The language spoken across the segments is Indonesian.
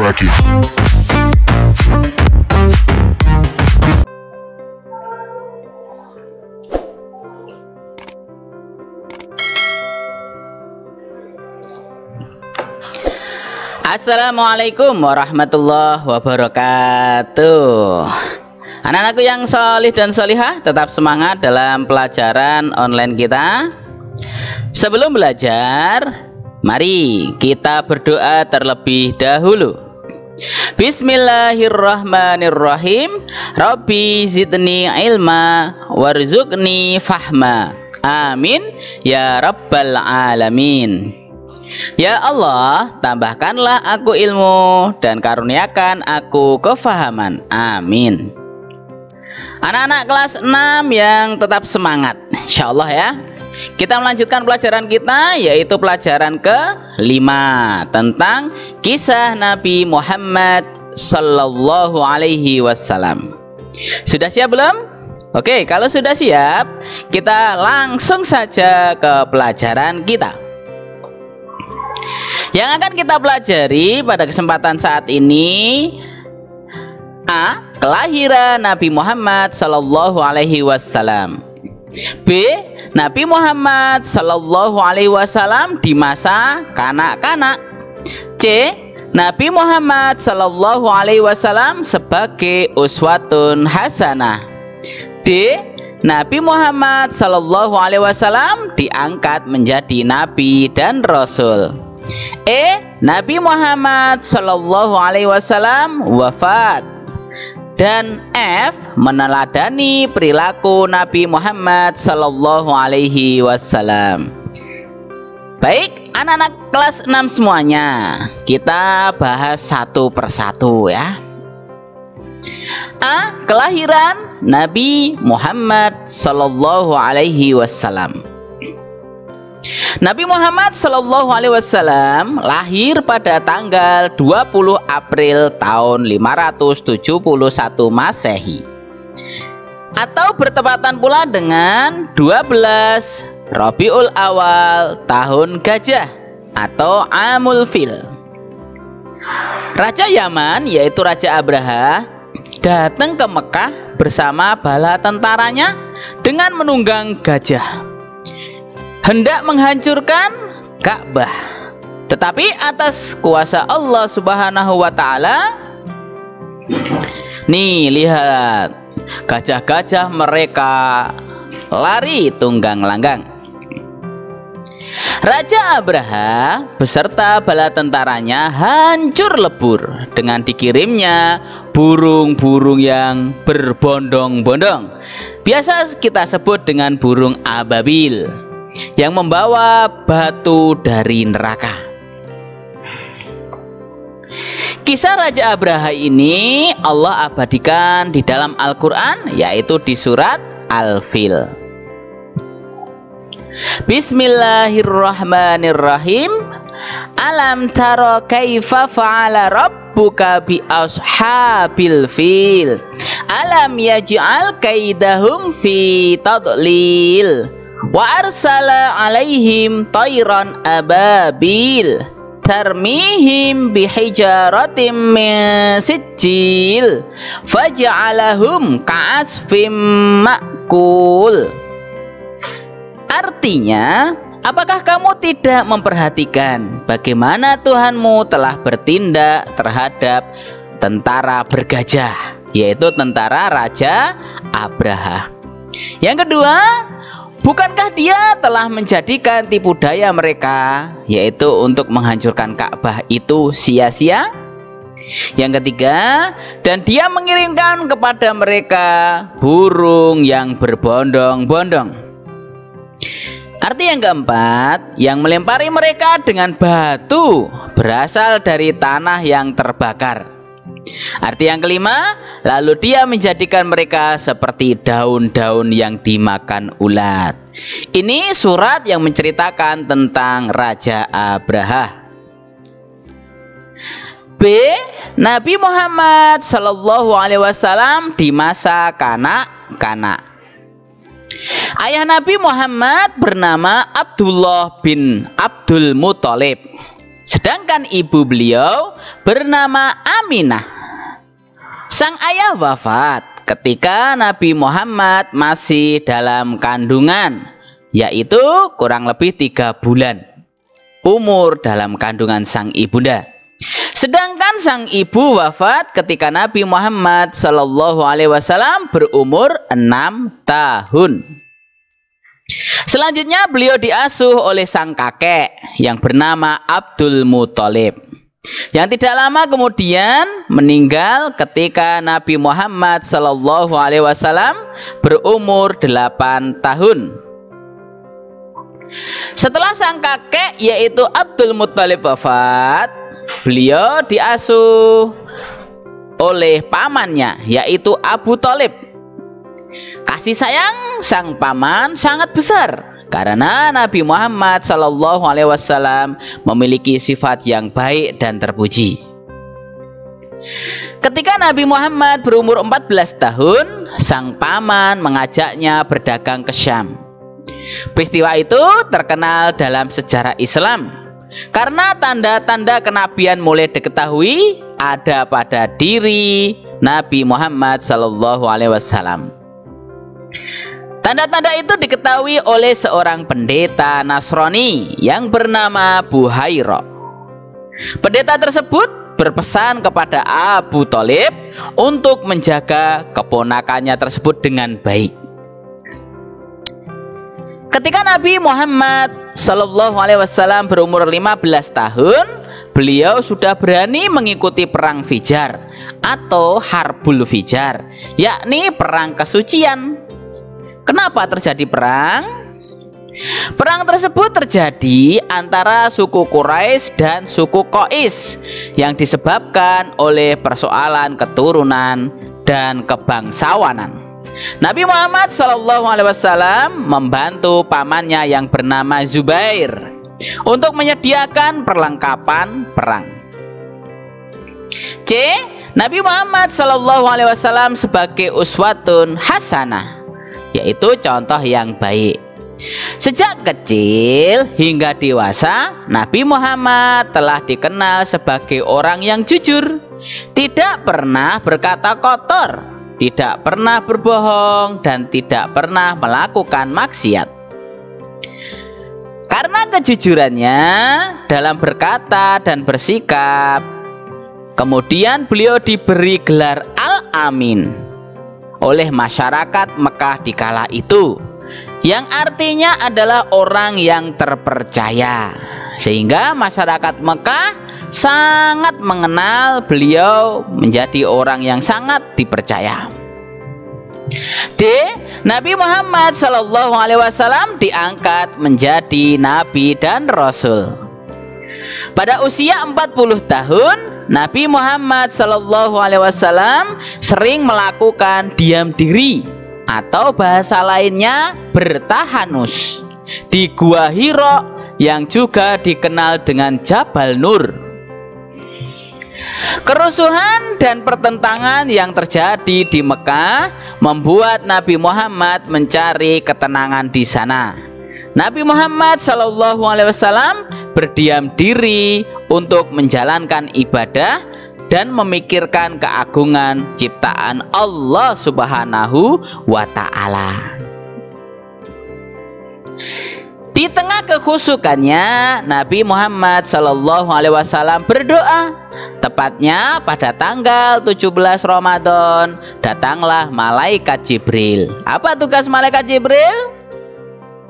crack it. Assalamualaikum warahmatullahi wabarakatuh. Anak-anakku yang solih dan solihah, tetap semangat dalam pelajaran online kita. Sebelum belajar, mari kita berdoa terlebih dahulu. Bismillahirrahmanirrahim. Rabbi zidni ilma warzuqni fahma. Amin ya rabbal alamin. Ya Allah, tambahkanlah aku ilmu dan karuniakan aku kefahaman. Amin. Anak-anak kelas 6 yang tetap semangat, insya Allah ya. Kita melanjutkan pelajaran kita, yaitu pelajaran ke-5 tentang kisah Nabi Muhammad Sallallahu Alaihi Wasallam. Sudah siap belum? Oke, kalau sudah siap, kita langsung saja ke pelajaran kita. Yang akan kita pelajari pada kesempatan saat ini: A. Kelahiran Nabi Muhammad Sallallahu Alaihi Wasallam. B. Nabi Muhammad Sallallahu Alaihi Wasallam di masa kanak-kanak. C. Nabi Muhammad Sallallahu Alaihi Wasallam sebagai uswatun hasanah. D. Nabi Muhammad Sallallahu Alaihi Wasallam diangkat menjadi nabi dan rasul. E. Nabi Muhammad Sallallahu Alaihi Wasallam wafat. Dan F. Meneladani perilaku Nabi Muhammad Sallallahu Alaihi Wasallam. Baik, anak-anak kelas 6 semuanya, kita bahas satu persatu ya. A. Kelahiran Nabi Muhammad Sallallahu Alaihi Wasallam. Nabi Muhammad Sallallahu Alaihi Wasallam lahir pada tanggal 20 April tahun 571 Masehi, atau bertepatan pula dengan 12 Rabiul Awal tahun Gajah atau Amul Fil. Raja Yaman, yaitu Raja Abraha, datang ke Mekah bersama bala tentaranya dengan menunggang gajah, hendak menghancurkan Ka'bah. Tetapi atas kuasa Allah Subhanahu wa Ta'ala, nih lihat, gajah-gajah mereka lari tunggang langgang. Raja Abraha beserta bala tentaranya hancur lebur dengan dikirimnya burung-burung yang berbondong-bondong, biasa kita sebut dengan burung ababil, yang membawa batu dari neraka. Kisah Raja Abraha ini Allah abadikan di dalam Al-Quran, yaitu di surat Al-Fil. Bismillahirrahmanirrahim. Alam taro kaifa fa'ala rabbuka bi ashabil fil. Alam yaj'al kaidahum fi tadlil. Wa arsala alaihim tayran ababil tarmihim bihijaratim min sijil faja'alahum ka'asfim ma'kul. Artinya, apakah kamu tidak memperhatikan bagaimana Tuhanmu telah bertindak terhadap tentara bergajah, yaitu tentara Raja Abraha? Yang kedua, bukankah dia telah menjadikan tipu daya mereka, yaitu untuk menghancurkan Ka'bah itu sia-sia? Yang ketiga, dan dia mengirimkan kepada mereka burung yang berbondong-bondong. Arti yang keempat, yang melempari mereka dengan batu berasal dari tanah yang terbakar. Arti yang kelima, lalu dia menjadikan mereka seperti daun-daun yang dimakan ulat. Ini surat yang menceritakan tentang Raja Abraha. B. Nabi Muhammad Sallallahu Alaihi Wasallam di masa kanak-kanak. Ayah Nabi Muhammad bernama Abdullah bin Abdul Muthalib. Sedangkan ibu beliau bernama Aminah. Sang ayah wafat ketika Nabi Muhammad masih dalam kandungan, yaitu kurang lebih 3 bulan umur dalam kandungan sang ibunda. Sedangkan sang ibu wafat ketika Nabi Muhammad SAW berumur 6 tahun. Selanjutnya beliau diasuh oleh sang kakek yang bernama Abdul Muthalib, yang tidak lama kemudian meninggal ketika Nabi Muhammad SAW berumur 8 tahun. Setelah sang kakek yaitu Abdul Muthalib wafat, beliau diasuh oleh pamannya yaitu Abu Thalib. Kasih sayang sang paman sangat besar karena Nabi Muhammad SAW memiliki sifat yang baik dan terpuji. Ketika Nabi Muhammad berumur 14 tahun, sang paman mengajaknya berdagang ke Syam. Peristiwa itu terkenal dalam sejarah Islam karena tanda-tanda kenabian mulai diketahui ada pada diri Nabi Muhammad SAW. Tanda-tanda itu diketahui oleh seorang pendeta Nasrani yang bernama Buhaira. Pendeta tersebut berpesan kepada Abu Thalib untuk menjaga keponakannya tersebut dengan baik. Ketika Nabi Muhammad SAW berumur 15 tahun, beliau sudah berani mengikuti perang Fijar atau Harbul Fijar, yakni perang kesucian. Kenapa terjadi perang? Perang tersebut terjadi antara suku Quraisy dan suku Qais yang disebabkan oleh persoalan keturunan dan kebangsawanan. Nabi Muhammad SAW membantu pamannya yang bernama Zubair untuk menyediakan perlengkapan perang. C. Nabi Muhammad SAW sebagai uswatun hasanah, yaitu contoh yang baik. Sejak kecil hingga dewasa, Nabi Muhammad telah dikenal sebagai orang yang jujur, tidak pernah berkata kotor, tidak pernah berbohong, dan tidak pernah melakukan maksiat. Karena kejujurannya dalam berkata dan bersikap, kemudian beliau diberi gelar Al-Amin oleh masyarakat Mekah di kala itu, yang artinya adalah orang yang terpercaya, sehingga masyarakat Mekah sangat mengenal beliau menjadi orang yang sangat dipercaya. D. Nabi Muhammad SAW diangkat menjadi nabi dan rasul. Pada usia 40 tahun, Nabi Muhammad SAW sering melakukan diam diri atau bahasa lainnya bertahanus di Gua Hira yang juga dikenal dengan Jabal Nur. Kerusuhan dan pertentangan yang terjadi di Mekah membuat Nabi Muhammad mencari ketenangan di sana. Nabi Muhammad SAW berdiam diri untuk menjalankan ibadah dan memikirkan keagungan ciptaan Allah Subhanahu wa Ta'ala. Di tengah kekhusyukannya, Nabi Muhammad SAW berdoa. Tepatnya pada tanggal 17 Ramadan, datanglah malaikat Jibril. Apa tugas malaikat Jibril?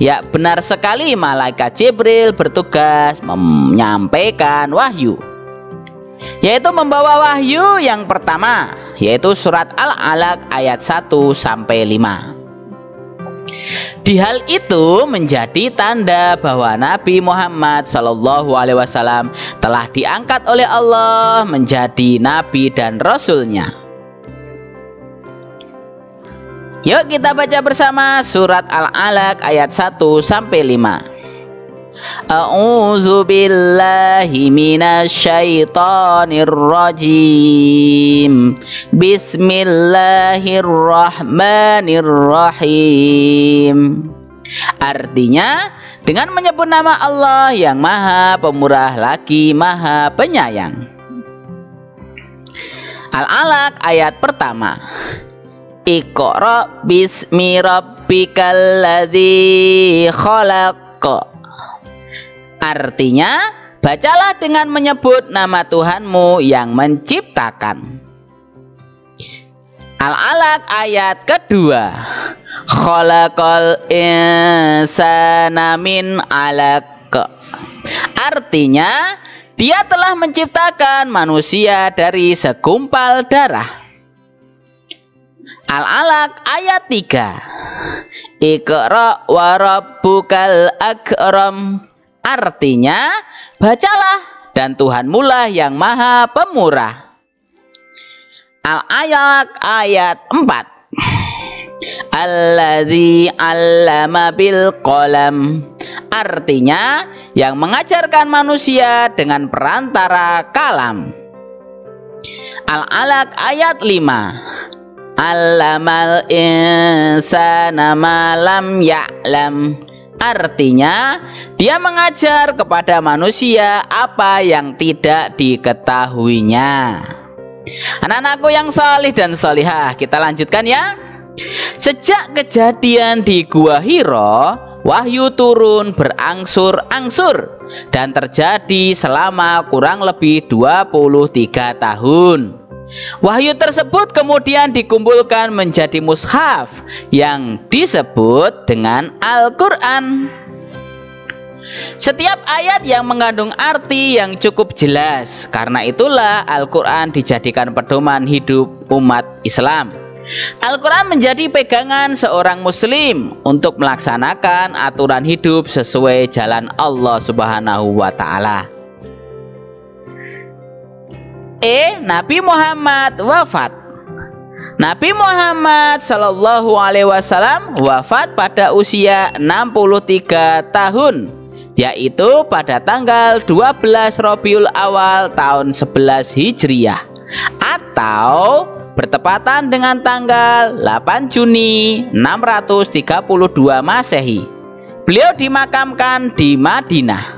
Ya, benar sekali, malaikat Jibril bertugas menyampaikan wahyu, yaitu membawa wahyu yang pertama, yaitu surat Al-Alaq ayat 1-5. Di hal itu menjadi tanda bahwa Nabi Muhammad SAW telah diangkat oleh Allah menjadi nabi dan rasulnya. Yuk kita baca bersama surat Al-Alaq ayat 1-5. A'udzu billahi minasyaitonir rajim. Bismillahirrahmanirrahim. Artinya, dengan menyebut nama Allah yang Maha Pemurah lagi Maha Penyayang. Al-Alaq ayat pertama. Iqra bismi rabbikal ladzi khalaq. Artinya, bacalah dengan menyebut nama Tuhanmu yang menciptakan. Al-Alaq ayat kedua. Khalaqal insana min 'alaq. Artinya, Dia telah menciptakan manusia dari segumpal darah. Al-Alaq ayat 3. Iqra wa rabbukal akram. Artinya, bacalah dan Tuhanmu lah yang Maha Pemurah. Al-Alaq ayat 4. Alladzi 'allama bil qalam. Artinya, yang mengajarkan manusia dengan perantara kalam. Al-Alaq ayat 5. Allamal insana ma lam ya'lam. Artinya, Dia mengajar kepada manusia apa yang tidak diketahuinya. Anak-anakku yang salih dan salihah, kita lanjutkan ya. Sejak kejadian di Gua Hira, wahyu turun berangsur-angsur dan terjadi selama kurang lebih 23 tahun. Wahyu tersebut kemudian dikumpulkan menjadi mushaf yang disebut dengan Al-Quran. Setiap ayat yang mengandung arti yang cukup jelas. Karena itulah Al-Quran dijadikan pedoman hidup umat Islam. Al-Quran menjadi pegangan seorang muslim untuk melaksanakan aturan hidup sesuai jalan Allah Subhanahu wa Ta'ala. Nabi Muhammad wafat. Nabi Muhammad Sallallahu Alaihi Wasallam wafat pada usia 63 tahun, yaitu pada tanggal 12 Rabiul Awal tahun 11 Hijriah, atau bertepatan dengan tanggal 8 Juni 632 Masehi. Beliau dimakamkan di Madinah.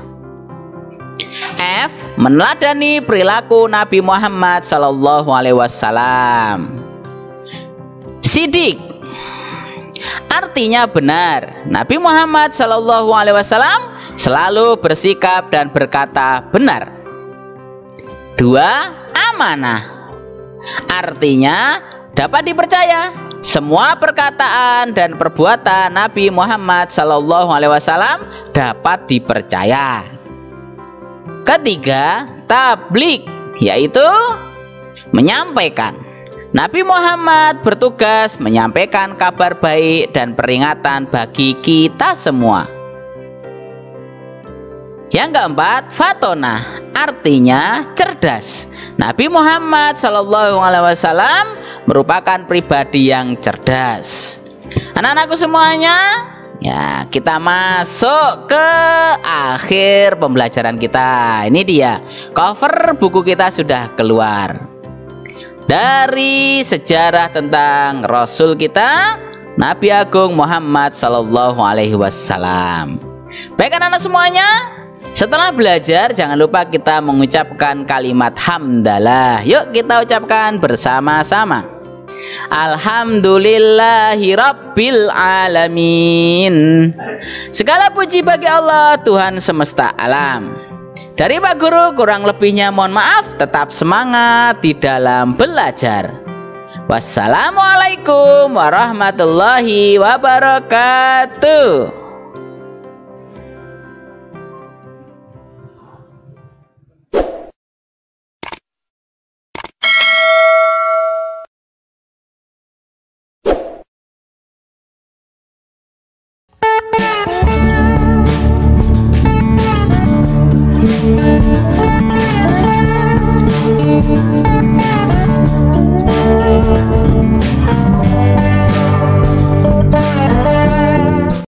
F. Meneladani perilaku Nabi Muhammad Sallallahu Alaihi Wasallam. Sidik. Artinya benar. Nabi Muhammad Sallallahu Alaihi Wasallam selalu bersikap dan berkata benar. 2. Amanah. Artinya dapat dipercaya. Semua perkataan dan perbuatan Nabi Muhammad Sallallahu Alaihi Wasallam dapat dipercaya. Ketiga, tabligh, yaitu menyampaikan. Nabi Muhammad bertugas menyampaikan kabar baik dan peringatan bagi kita semua. Yang keempat, fatonah, artinya cerdas. Nabi Muhammad Sallallahu Alaihi Wasallam merupakan pribadi yang cerdas. Anak-anakku semuanya, ya, kita masuk ke akhir pembelajaran kita. Ini dia, cover buku kita sudah keluar. Dari sejarah tentang Rasul kita, Nabi Agung Muhammad Sallallahu Alaihi Wasallam. Baik anak-anak semuanya, setelah belajar jangan lupa kita mengucapkan kalimat hamdalah. Yuk kita ucapkan bersama-sama. Alhamdulillahi Rabbil Alamin. Segala puji bagi Allah, Tuhan semesta alam. Dari Pak Guru kurang lebihnya mohon maaf. Tetap semangat di dalam belajar. Wassalamualaikum warahmatullahi wabarakatuh.